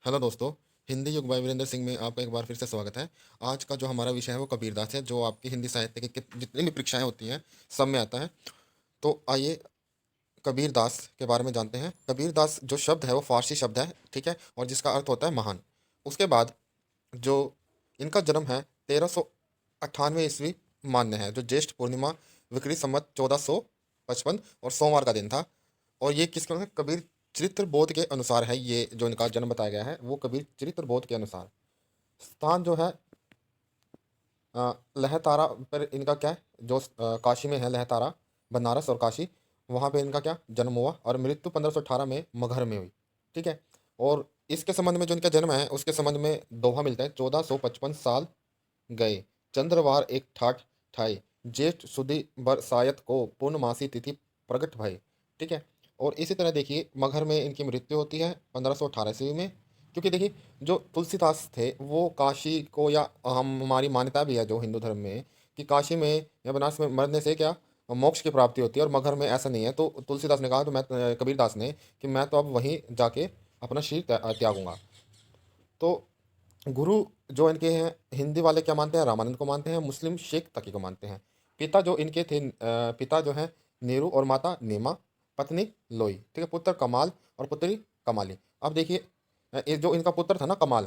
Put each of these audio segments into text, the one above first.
Hello दोस्तों। हिंदी युग भाई वीरेंद्र सिंह में आपका एक बार फिर से स्वागत है। आज का जो हमारा विषय है वो कबीरदास है, जो आपकी हिंदी साहित्य की जितनी भी परीक्षाएं होती हैं सब में आता है। तो आइए कबीरदास के बारे में जानते हैं। कबीरदास जो शब्द है वो फारसी शब्द है, ठीक है, और जिसका अर्थ होता है महान। उसके बाद जो इनका जन्म है 1398 ईस्वी मान्य है, जो ज्येष्ठ पूर्णिमा विक्रमी संवत 1455 और सोमवार का दिन था। और ये किसके कबीर चरित्र बोध के अनुसार है, ये जो इनका जन्म बताया गया है वो कबीर चरित्र बोध के अनुसार। स्थान जो है लहतारा पर इनका क्या है, जो काशी में है लहतारा, बनारस और काशी, वहाँ पे इनका क्या जन्म हुआ और मृत्यु 1518 में मगहर में हुई, ठीक है। और इसके संबंध में जो इनका जन्म है उसके संबंध में दोहा मिलता है। 1455 साल गए चंद्रवार एक ठाठ ठाई, ज्येष्ठ सुदी बरसायत को पूर्णमासी तिथि प्रगट भय, ठीक है। और इसी तरह देखिए मगहर में इनकी मृत्यु होती है 1518 ईस्वी में। क्योंकि देखिए जो तुलसीदास थे वो काशी को, या हम हमारी मान्यता भी है जो हिंदू धर्म में, कि काशी में या बनारस में मरने से क्या मोक्ष की प्राप्ति होती है, और मगहर में ऐसा नहीं है। तो तुलसीदास ने कहा, तो मैं कबीरदास ने, कि मैं तो अब वहीं जाके अपना शरीर त्यागूंगा। तो गुरु जो इनके हैं, हिंदी वाले क्या मानते हैं, रामानंद को मानते हैं, मुस्लिम शेख तकी को मानते हैं। पिता जो इनके थे, पिता जो है नेहरू और माता नेमा, पत्नी लोई, ठीक है, पुत्र कमाल और पुत्री कमाली। अब देखिए ये जो इनका पुत्र था ना कमाल,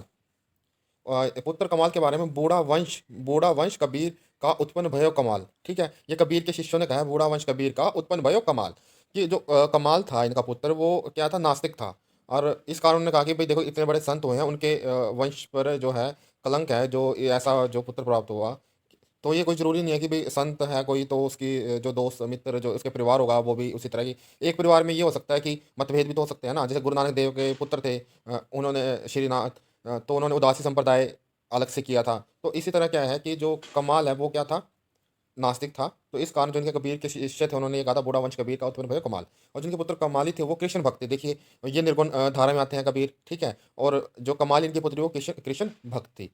पुत्र कमाल के बारे में, बूढ़ा वंश कबीर का उत्पन्न भयो कमाल, ठीक है। ये कबीर के शिष्यों ने कहा है, बूढ़ा वंश कबीर का उत्पन्न भयो कमाल। कि जो कमाल था इनका पुत्र, वो क्या था, नास्तिक था। और इस कारण उन्होंने कहा कि भाई देखो इतने बड़े संत हुए हैं, उनके वंश पर जो है कलंक है, जो ये ऐसा जो पुत्र प्राप्त हुआ। तो ये कोई ज़रूरी नहीं है कि भाई संत है कोई तो उसकी जो दोस्त मित्र जो उसके परिवार होगा वो भी उसी तरह की। एक परिवार में ये हो सकता है कि मतभेद भी तो हो सकते हैं ना। जैसे गुरु नानक देव के पुत्र थे, उन्होंने श्रीनाथ, तो उन्होंने उदासी संप्रदाय अलग से किया था। तो इसी तरह क्या है कि जो कमाल है वो क्या था, नास्तिक था। तो इस कारण जो इनके कबीर के शिष्य थे उन्होंने ये कहा था, बूढ़ा वंश कबीर का उत्पन्न भयो कमाल। और जिनके पुत्र कमाली थे वो कृष्ण भक्त थे। देखिए ये निर्गुण धारा में आते हैं कबीर, ठीक है। और जो कमाली इनकी पुत्री वो कृष्ण कृष्ण भक्त थी।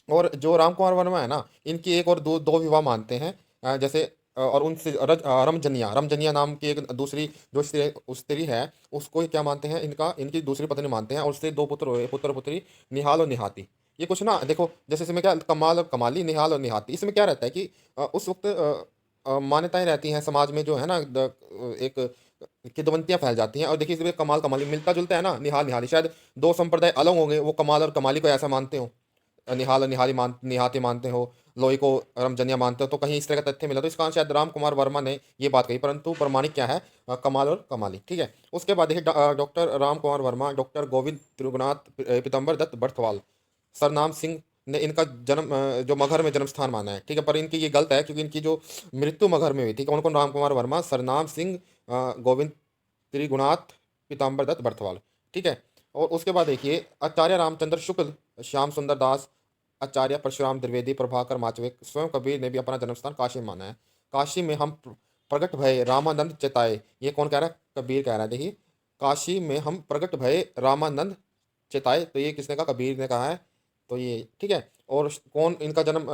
और जो राम कुमार वर्मा है ना, इनकी एक और दो दो विवाह मानते हैं। जैसे और उनसे रमजनिया नाम की एक दूसरी जो स्त्री है, उसको क्या मानते हैं, इनका इनकी दूसरी पत्नी मानते हैं। और उससे दो पुत्र हुए, पुत्र पुत्री निहाल और निहाती। ये कुछ ना देखो, जैसे इसमें क्या कमाल और कमाली, निहाल और निहाती, इसमें क्या रहता है कि उस वक्त मान्यताएं रहती हैं समाज में जो है ना, एक किदवंतियां फैल जाती हैं। और देखिए इसमें कमाल कमाली मिलता जुलता है ना, निहाल निहाली, शायद दो संप्रदाय अलग होंगे, वो कमाल और कमाली को ऐसा मानते हो, निहाल और निहाती मानते हो, लोई को रमजनिया मानते हो। तो कहीं इस तरह का तथ्य मिला, तो इस कारण शायद राम कुमार वर्मा ने ये बात कही, परंतु प्रमाणिक क्या है, कमाल और कमाली, ठीक है। उसके बाद देखिए डॉक्टर राम कुमार वर्मा, डॉक्टर गोविंद त्रिगुनाथ पीतम्बर दत्त बर्थवाल, सरनाम सिंह ने इनका जन्म जो मगहर में जन्म स्थान माना है, ठीक है। पर इनकी ये गलत है, क्योंकि इनकी जो मृत्यु मगहर में हुई थी। कौन कौन, राम कुमार वर्मा, सरनाम सिंह, गोविंद त्रिगुणात, पीताम्बर दत्त बर्थवाल, ठीक है। और उसके बाद देखिए आचार्य रामचंद्र शुक्ल, श्याम सुंदर दास, आचार्य परशुराम द्विवेदी, प्रभाकर माचवे, स्वयं कबीर ने भी अपना जन्म स्थान काशी में माना है। काशी में हम प्रगट भय रामानंद चेताए, ये कौन कह रहा है, कबीर कह रहा है। देखिए काशी में हम प्रगट भय रामानंद चेताए, तो ये किसने कहा, कबीर ने कहा है। तो ये ठीक है। और कौन इनका जन्म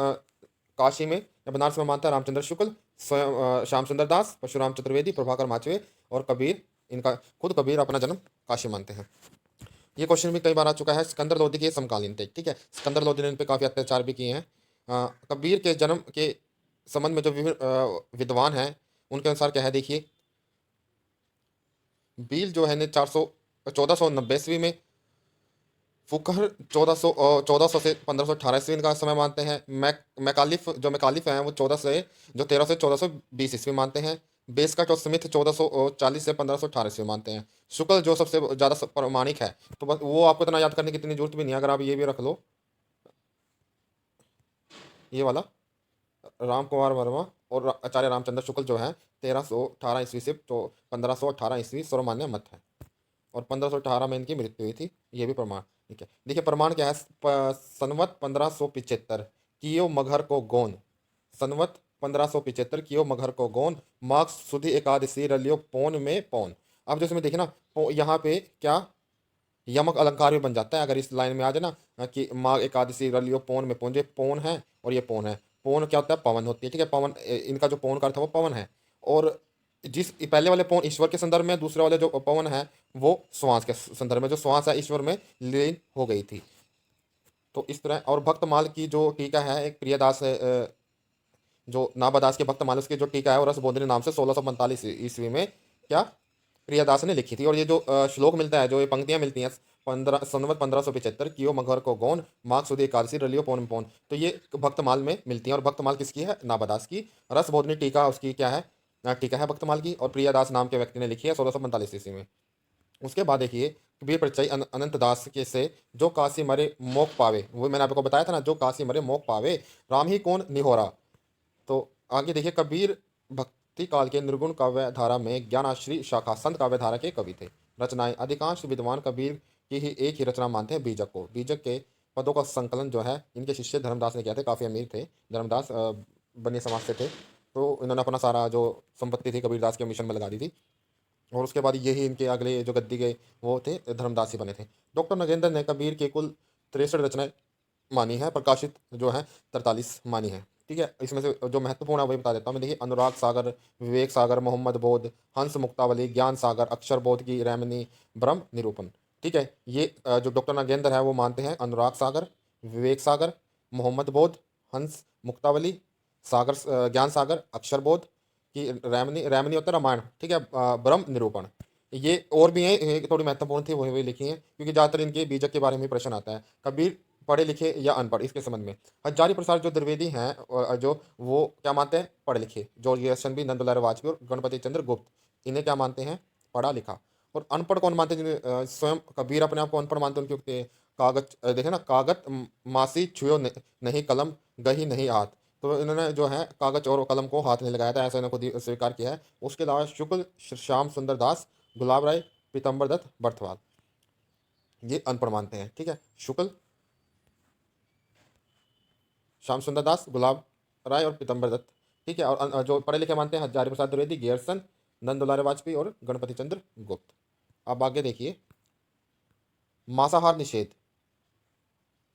काशी में या बनारस में मानता है, रामचंद्र शुक्ल, स्वयं श्याम सुंदर दास, परशुराम चतुर्वेदी, प्रभाकर माचवे और कबीर। इनका खुद कबीर अपना जन्म काशी मानते हैं। ये क्वेश्चन भी कई बार आ चुका है। सिकंदर लोधी के समकालीन थे, ठीक है। सिकंदर लोधी ने इन पे काफ़ी अत्याचार भी किए हैं। कबीर के जन्म के संबंध में जो विभिन्न विद्वान हैं उनके अनुसार क्या है, देखिए बील जो है ने 1490 ईस्वी में, फुकहर 1400 से 1518 ईस्वी का समय मानते हैं। मैकालिफ हैं वो 1300 से 1420 ईस्वी मानते हैं। बेस्कट और स्मिथ 1440 से 1518 ईस्वी मानते हैं। शुक्ल जो सबसे ज़्यादा प्रमाणिक है, तो बस वो आपको इतना याद करने की इतनी जरूरत भी नहीं है, अगर आप ये भी रख लो, ये वाला राम कुमार वर्मा और आचार्य रामचंद्र शुक्ल जो है 1318 ईस्वी से तो 1518 ईस्वी सर्वमान्य मत है। और 1518 में इनकी मृत्यु हुई थी, ये भी प्रमाण, ठीक है। देखिए प्रमाण क्या है, संवत 1575 कियो मगहर को गोन, संवत 1575 कियो मगहर को गोन, माघ सुदी एकादशी रलियो पौन में पौन। अब जो इसमें देखिए ना, यहाँ पे क्या यमक अलंकार भी बन जाता है अगर इस लाइन में आ जाए ना, कि माघ एकादशी रलियो पौन में पौन, ये पौन है और ये पौन है। पौन क्या होता है, पवन होती है, ठीक है। पवन इनका जो पौन का अर्थ है वो पवन है। और जिस पहले वाले पौन ईश्वर के संदर्भ में, दूसरे वाले जो पवन है वो श्वास के संदर्भ में, जो श्वास है ईश्वर में लीन हो गई थी। तो इस तरह, और भक्तमाल की जो टीका है, एक प्रियदास जो नाभादास के भक्तमाल, उसकी जो टीका है वो रसबोधिनी नाम से 1645 ईस्वी में क्या प्रियदास ने लिखी थी। और ये जो श्लोक मिलता है, जो ये पंक्तियां मिलती हैं, 1575 कियो मघर को गौन माघ सुदी एकादशी रलियो पौन पौन, तो ये भक्तमाल में मिलती हैं। और भक्तमाल किसकी है? नाभादास की। रसबोधिनी टीका उसकी क्या है? टीका है भक्तमाल की, और प्रियदास नाम के व्यक्ति ने लिखी है 1645 ईस्वी में। उसके बाद देखिए, कबीर परिचय अनंत दास के से, जो काशी मरे मोक पावे, वो मैंने आपको बताया था ना, जो काशी मरे मोक पावे, राम ही कौन निहोरा। तो आगे देखिए, कबीर भक्ति काल के निर्गुण काव्य धारा में ज्ञानाश्री शाखा संत काव्य धारा के कवि थे। रचनाएं, अधिकांश विद्वान कबीर की ही एक ही रचना मानते हैं, बीजक को। बीजक के पदों का संकलन जो है इनके शिष्य धर्मदास ने किया थे। काफ़ी अमीर थे धर्मदास, बनिया समाज से थे। तो इन्होंने अपना सारा जो संपत्ति थी कबीरदास के मिशन में लगा दी थी। और उसके बाद यही इनके अगले जो गद्दी के वो थे, धर्मदास ही बने थे। डॉक्टर नगेंद्र ने कबीर के कुल 63 रचनाएं मानी है, प्रकाशित जो है 43 मानी है। ठीक है, इसमें से जो महत्वपूर्ण है वही बता देता हूँ मैं। देखिए, अनुराग सागर, विवेक सागर, मोहम्मद बोध, हंस मुक्तावली, ज्ञान सागर, अक्षर बोध की रैमनी, ब्रह्म निरूपण। ठीक है, ये जो डॉक्टर नागेंद्र है वो मानते हैं अनुराग सागर, विवेक सागर, मोहम्मद बोध, हंस मुक्तावली, सागर, ज्ञान सागर, अक्षर बोध की रैमनी, रैमनी होता है रामायण। ठीक है, ब्रह्म निरूपण। ये और भी हैं, ये थोड़ी महत्वपूर्ण थी, वही वही लिखी हैं, क्योंकि ज़्यादातर इनके बीजक के बारे में प्रश्न आता है। कबीर पढ़े लिखे या अनपढ़, इसके संबंध में हजारी प्रसाद जो द्विवेदी हैं, जो वो क्या मानते हैं? पढ़े लिखे। जॉर्ज ग्रेसन भी, नंदलाल वाजपेयी और गणपति चंद्र गुप्त, इन्हें क्या मानते हैं? पढ़ा लिखा। और अनपढ़ कौन मानते हैं? स्वयं कबीर अपने आप को अनपढ़ मानते हैं। उनके कागज देखे ना, कागत मासी छुयो नहीं कलम गही नहीं हाथ। तो इन्होंने जो है कागज और कलम को हाथ नहीं लगाया था, ऐसा इन्होंने खुद ही स्वीकार किया है। उसके अलावा शुक्ल, श्याम सुंदर दास, गुलाब राय, पीतम्बर दत्त, बर्थवाल, ये अनपढ़ मानते हैं। ठीक है, शुक्ल, श्याम सुंदर दास, गुलाब राय और पीतम्बर दत्त। ठीक है, और जो पढ़े लिखे मानते हैं, हजारी प्रसाद द्विवेदी, गेयरसन, नंद दुलारे वाजपेयी और गणपति चंद्र गुप्त। अब आगे देखिए, मांसाहार निषेध,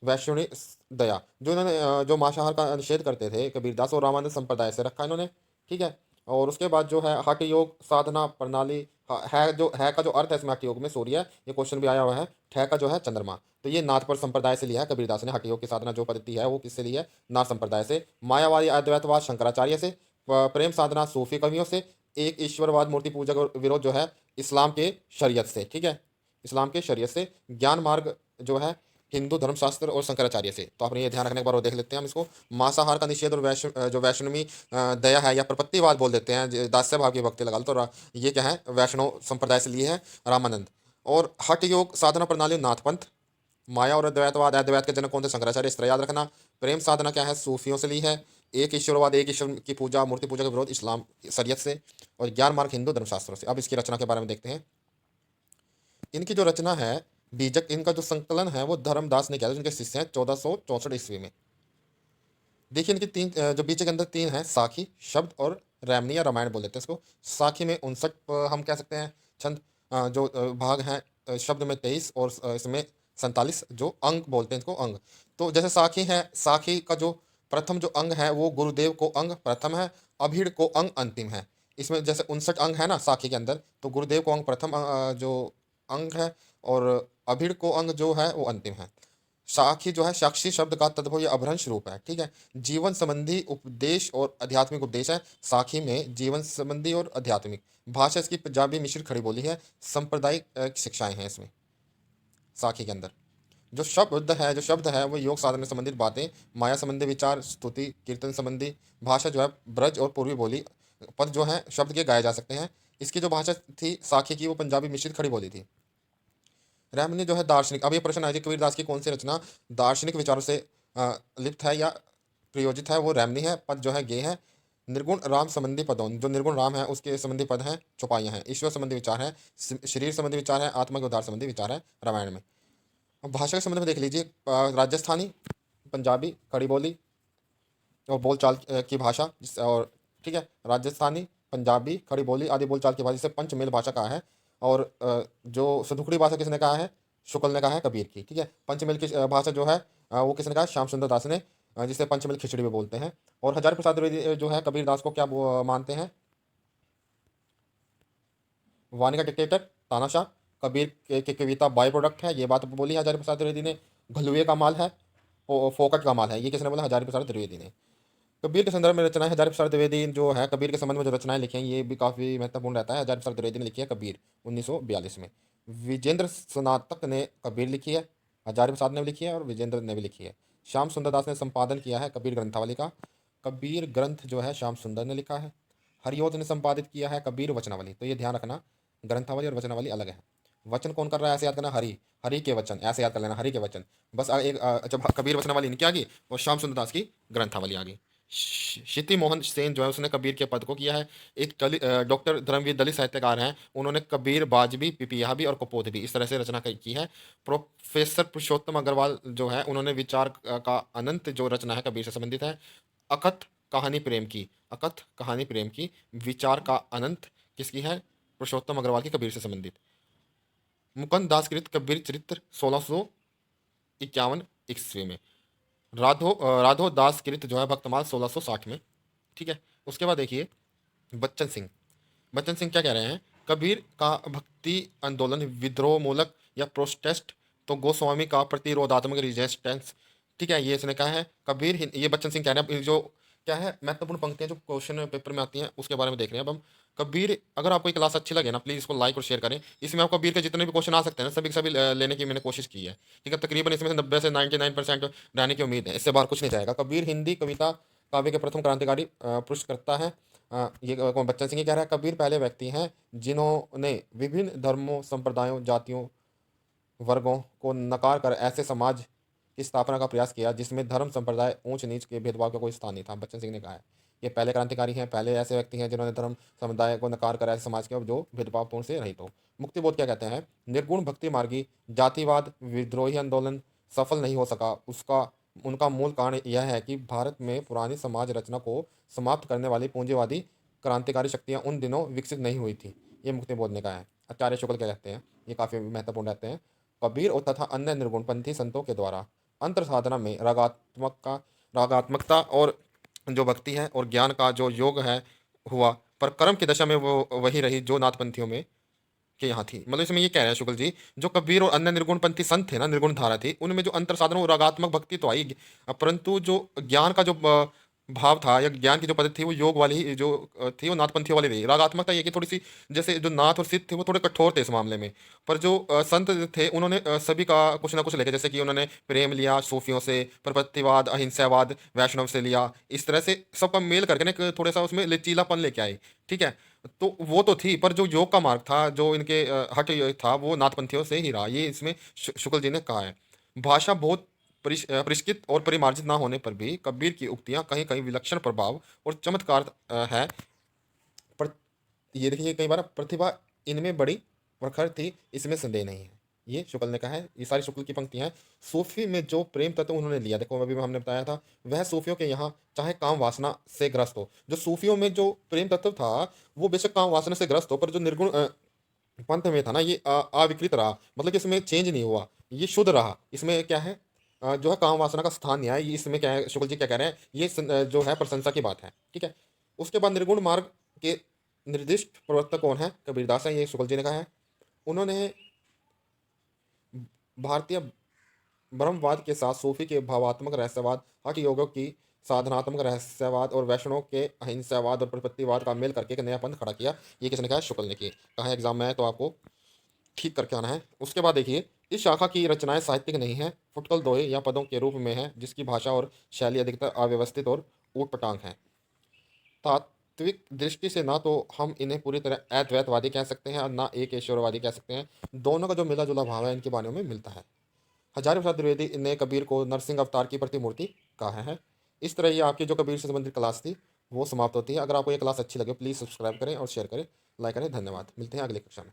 वैष्णवी दया, जो इन्होंने जो मांसाहार का निषेध करते थे कबीरदास, और रामानंद संप्रदाय से रखा इन्होंने। ठीक है, और उसके बाद जो है हठ योग साधना प्रणाली, है जो है का जो अर्थ है इसमें हठ योग में, सूर्य, ये क्वेश्चन भी आया हुआ है। ठह का जो है चंद्रमा। तो ये नाथपर संप्रदाय से लिया है कबीरदास ने। हठ योग की साधना जो पद्धति है वो किससे ली है? नाथ संप्रदाय से। मायावादी अद्वैतवाद शंकराचार्य से। प्रेम साधना सूफी कवियों से। एक ईश्वरवाद मूर्ति पूजा का विरोध जो है इस्लाम के शरीयत से। ठीक है, इस्लाम के शरीयत से। ज्ञान मार्ग जो है हिंदू धर्मशास्त्र और शंकराचार्य से। तो आपने ये ध्यान रखने के बाद वो देख लेते हैं हम इसको। मांसाहार का निषेध और जो वैष्णवी दया है या प्रपत्तिवाद बोल देते हैं, दास्य भाव की भक्ति लगा लो, तो ये क्या है? वैष्णव संप्रदाय से लिए है रामानंद। और हठ योग साधना प्रणाली नाथपंथ। माया और अद्वैतवाद, अद्वैत के जनक कौन थे? शंकराचार्य, इस तरह याद रखना। प्रेम साधना क्या है? सूफियों से ली है। एक ईश्वरवाद, एक ईश्वर की पूजा मूर्ति पूजा का विरोध इस्लाम शरीयत से। और ज्ञान मार्ग हिंदू धर्मशास्त्रों से। अब इसकी रचना के बारे में देखते हैं। इनकी जो रचना है बीजक, इनका जो संकलन है वो धर्मदास ने किया था, जिनके शिष्य हैं 1464 ईस्वी में। देखिए, इनकी तीन जो बीजक के अंदर तीन है, साखी, शब्द और रैमनी या रामायण बोल देते हैं इसको। साखी में 59 हम कह सकते हैं छंद, जो भाग हैं, शब्द में 23 और इसमें 47 जो अंग बोलते हैं इसको, अंग। तो जैसे साखी है, साखी का जो प्रथम जो अंग है वो गुरुदेव को अंग प्रथम है, अभीड़ को अंग अंतिम है। इसमें जैसे 59 अंग है ना साखी के अंदर, तो गुरुदेव को अंग प्रथम जो अंग है, और अभीड़ को अंग जो है वो अंतिम है। साखी जो है साक्षी शब्द का तद्भव या अभ्रंश रूप है। ठीक है, जीवन संबंधी उपदेश और आध्यात्मिक उपदेश है साखी में, जीवन संबंधी और आध्यात्मिक। भाषा इसकी पंजाबी मिश्रित खड़ी बोली है। सांप्रदायिक शिक्षाएं हैं इसमें साखी के अंदर। जो शब्द है वो योग साधना से संबंधित बातें, माया संबंधी विचार, स्तुति कीर्तन संबंधी। भाषा जो है ब्रज और पूर्वी बोली, पद जो है शब्द के गाए जा सकते हैं। इसकी जो भाषा थी साखी की, वो पंजाबी मिश्रित खड़ी बोली थी। रैमनी जो है दार्शनिक। अब ये प्रश्न आया कि कबीरदास की कौन सी रचना दार्शनिक विचारों से लिप्त है या प्रयोजित है? वो रैमनी है। पद जो है गे है। निर्गुण राम संबंधी पदों, जो निर्गुण राम है उसके संबंधी पद हैं, चौपाइयाँ हैं। ईश्वर संबंधी विचार है, शरीर संबंधी विचार है, आत्मा के उद्धार संबंधी विचार है रामायण में। अब भाषा के संबंध में देख लीजिए, राजस्थानी, पंजाबी, खड़ी बोली और बोलचाल की भाषा और ठीक है, राजस्थानी, पंजाबी, खड़ी बोली आदि बोलचाल की भाषा, जिसे पंचमेल भाषा कहा है। और जो सदुखड़ी भाषा किसने कहा है? शुक्ल ने कहा है कबीर की। ठीक है, पंचमेल की भाषा जो है वो किसने कहा? श्याम सुंदर दास ने, जिसे पंचमेल खिचड़ी भी बोलते हैं। और हजारी प्रसाद द्विवेदी जो है कबीर दास को क्या मानते हैं? वाणी का डिक्टेटर, तानाशाह, कबीर की कविता बाय प्रोडक्ट है, ये बात बोली हजारी प्रसाद द्विवेदी ने। घलुए का माल है, फोकट का माल है, ये किसने बोला? हजारी प्रसाद द्विवेदी ने। कबीर के संदर्भ में रचनाएं हजारी प्रसाद द्विवेदी जो है कबीर के संबंध में जो रचनाएं लिखी हैं, ये भी काफ़ी महत्वपूर्ण रहता है। हजारी प्रसाद द्विवेदी ने लिखी है कबीर 1942 में। विजेंद्र स्नातक ने कबीर लिखी है, हजारी प्रसाद ने भी लिखी है और विजेंद्र ने भी लिखी है। श्याम सुंदर दास ने संपादन किया है कबीर ग्रंथावली का। कबीर ग्रंथ जो है श्याम सुंदर ने लिखा है। हरिओत ने संपादित किया है कबीर वचनावली। तो ये ध्यान रखना, ग्रंथावली और वचनावली अलग है। वचन कौन कर रहा है ऐसे याद करना, हरि, हरि के वचन, ऐसे याद कर लेना, हरि के वचन। बस जब कबीर वचनावली इनकी आ गई और श्याम सुंदर दास की ग्रंथावली आ गई। क्षिति मोहन सेन जो है उसने कबीर के पद को किया है। एक डॉक्टर धर्मवीर दलित साहित्यकार हैं, उन्होंने कबीर, बाजबी, पिपियाबी और कपोध भी इस तरह से रचना की है। प्रोफेसर पुरुषोत्तम अग्रवाल जो है उन्होंने विचार का अनंत जो रचना है कबीर से संबंधित है। अकथ कहानी प्रेम की, अकथ कहानी प्रेम की, विचार का अनंत किसकी है? पुरुषोत्तम अग्रवाल की, कबीर से संबंधित। मुकुंद दास कृत कबीर चरित्र 1651 ईस्वी में। राधो दास कृत जो है भक्तमाल 1660 में। ठीक है, उसके बाद देखिए बच्चन सिंह। बच्चन सिंह क्या कह रहे हैं? कबीर का भक्ति आंदोलन विद्रोह मूलक या प्रोटेस्ट, तो गोस्वामी का प्रतिरोधात्मक रिजेस्टेंस। ठीक है, ये इसने कहा है। कबीर ये बच्चन सिंह कह रहे हैं। जो क्या है महत्वपूर्ण पंक्तियां जो क्वेश्चन पेपर में आती हैं उसके बारे में देख रहे हैं अब हम। कबीर, अगर आपको ये क्लास अच्छी लगे ना प्लीज़ इसको लाइक और शेयर करें। इसमें आपको कबीर के जितने भी क्वेश्चन आ सकते हैं ना सभी के सभी लेने की मैंने कोशिश की है। ठीक है, तकरीबन इसमें से 90 से 99% रहने की उम्मीद है, इससे बाहर कुछ नहीं जाएगा। कबीर हिंदी कविता काव्य के प्रथम क्रांतिकारी पुरुष करता है। ये बच्चन सिंह ही कह रहा है। कबीर पहले व्यक्ति हैं जिन्होंने विभिन्न धर्मों, संप्रदायों, जातियों, वर्गों को नकार कर ऐसे समाज की स्थापना का प्रयास किया जिसमें धर्म, संप्रदाय, ऊंच नीच के भेदभाव का कोई स्थान नहीं था। बच्चन सिंह ने कहा है ये पहले क्रांतिकारी हैं, पहले ऐसे व्यक्ति हैं जिन्होंने धर्म समुदाय को नकार कर ऐसे समाज के जो भेदभावपूर्ण से रहित हो। मुक्तिबोध क्या कहते हैं? निर्गुण भक्ति मार्गी जातिवाद विद्रोही आंदोलन सफल नहीं हो सका। उसका उनका मूल कारण यह है कि भारत में पुरानी समाज रचना को समाप्त करने वाली पूंजीवादी क्रांतिकारी शक्तियां उन दिनों विकसित नहीं हुई थी। ये मुक्तिबोध ने कहा है। आचार्य शुक्ल क्या कहते हैं? ये काफ़ी महत्वपूर्ण रहते हैं। कबीर और तथा अन्य निर्गुणपंथी संतों के द्वारा अंतर साधना में रागात्मकता और जो भक्ति है और ज्ञान का जो योग है हुआ, पर कर्म की दशा में वो वही रही जो नाथपंथियों में के यहाँ थी। मतलब इसमें ये कह रहे हैं शुक्ल जी, जो कबीर और अन्य निर्गुणपंथी संत थे ना, निर्गुण धारा थी, उनमें जो अंतर साधन वो रागात्मक भक्ति तो आई, परंतु जो ज्ञान का जो भाव था या ज्ञान की जो पद्धति थी वो योग वाली ही जो थी वो नाथपंथियों वाली रही। रागात्मकता ये कि थोड़ी सी जैसे जो नाथ और सिद्ध थे वो थोड़े कठोर थे इस मामले में, पर जो संत थे उन्होंने सभी का कुछ ना कुछ लेके, जैसे कि उन्होंने प्रेम लिया सूफियों से, प्रपत्तिवाद, अहिंसावाद वैष्णव से लिया, इस तरह से सबका मेल करके ना एक थोड़ा सा उसमें लचीलापन लेके आए। ठीक है, तो वो तो थी, पर जो योग का मार्ग था जो इनके हट था वो नाथपंथियों से ही रहा, ये इसमें शुक्ल जी ने कहा है। भाषा बहुत परिष्कृत और परिमार्जित ना होने पर भी कबीर की उक्तियां कहीं कहीं विलक्षण प्रभाव और चमत्कार है। पर ये देखिए कई बार प्रतिभा इनमें बड़ी प्रखर थी, इसमें संदेह नहीं है। ये शुक्ल ने कहा है। ये सारी शुक्ल की पंक्तियां हैं। सूफी में जो प्रेम तत्व उन्होंने लिया, देखो अभी हमने बताया था, वह सूफियों के यहाँ चाहे काम वासना से ग्रस्त हो, जो सूफियों में जो प्रेम तत्व था वो बेशक काम वासना से ग्रस्त हो, पर जो निर्गुण पंथ में था ना ये अविकृत रहा, मतलब कि इसमें चेंज नहीं हुआ, ये शुद्ध रहा। इसमें क्या है जो है काम वासना का स्थान नहीं आया। ये इसमें क्या है शुक्ल जी क्या कह रहे हैं, ये जो है प्रशंसा की बात है। ठीक है, उसके बाद निर्गुण मार्ग के निर्दिष्ट प्रवर्तक कौन है? कबीरदास है, ये शुक्ल जी ने कहा है। उन्होंने भारतीय ब्रह्मवाद के साथ सूफी के भावात्मक रहस्यवाद, हठ योगों की साधनात्मक रहस्यवाद और वैष्णव के अहिंसावाद और प्रतिपत्तिवाद का मेल करके एक नया पंथ खड़ा किया। ये किसने कहा? शुक्ल ने किया। कहा है एग्जाम में है तो आपको ठीक करके आना है। उसके बाद देखिए इस शाखा की रचनाएं साहित्यिक नहीं है, फुटकल दोहे या पदों के रूप में है, जिसकी भाषा और शैली अधिकतर अव्यवस्थित और ऊटपटांग है। तात्विक दृष्टि से ना तो हम इन्हें पूरी तरह अद्वैतवादी कह सकते हैं और ना एक ईश्वरवादी कह सकते हैं। दोनों का जो मिला जुला भाव है इनकी वाणियों में मिलता है। हजारी प्रसाद द्विवेदी ने कबीर को नरसिंह अवतार की प्रतिमूर्ति कहा है। इस तरह ये आपकी जो कबीर से संबंधित क्लास थी वो समाप्त होती है। अगर आपको ये क्लास अच्छी लगे प्लीज़ सब्सक्राइब करें और शेयर करें, लाइक करें। धन्यवाद, मिलते हैं अगली कक्षा में।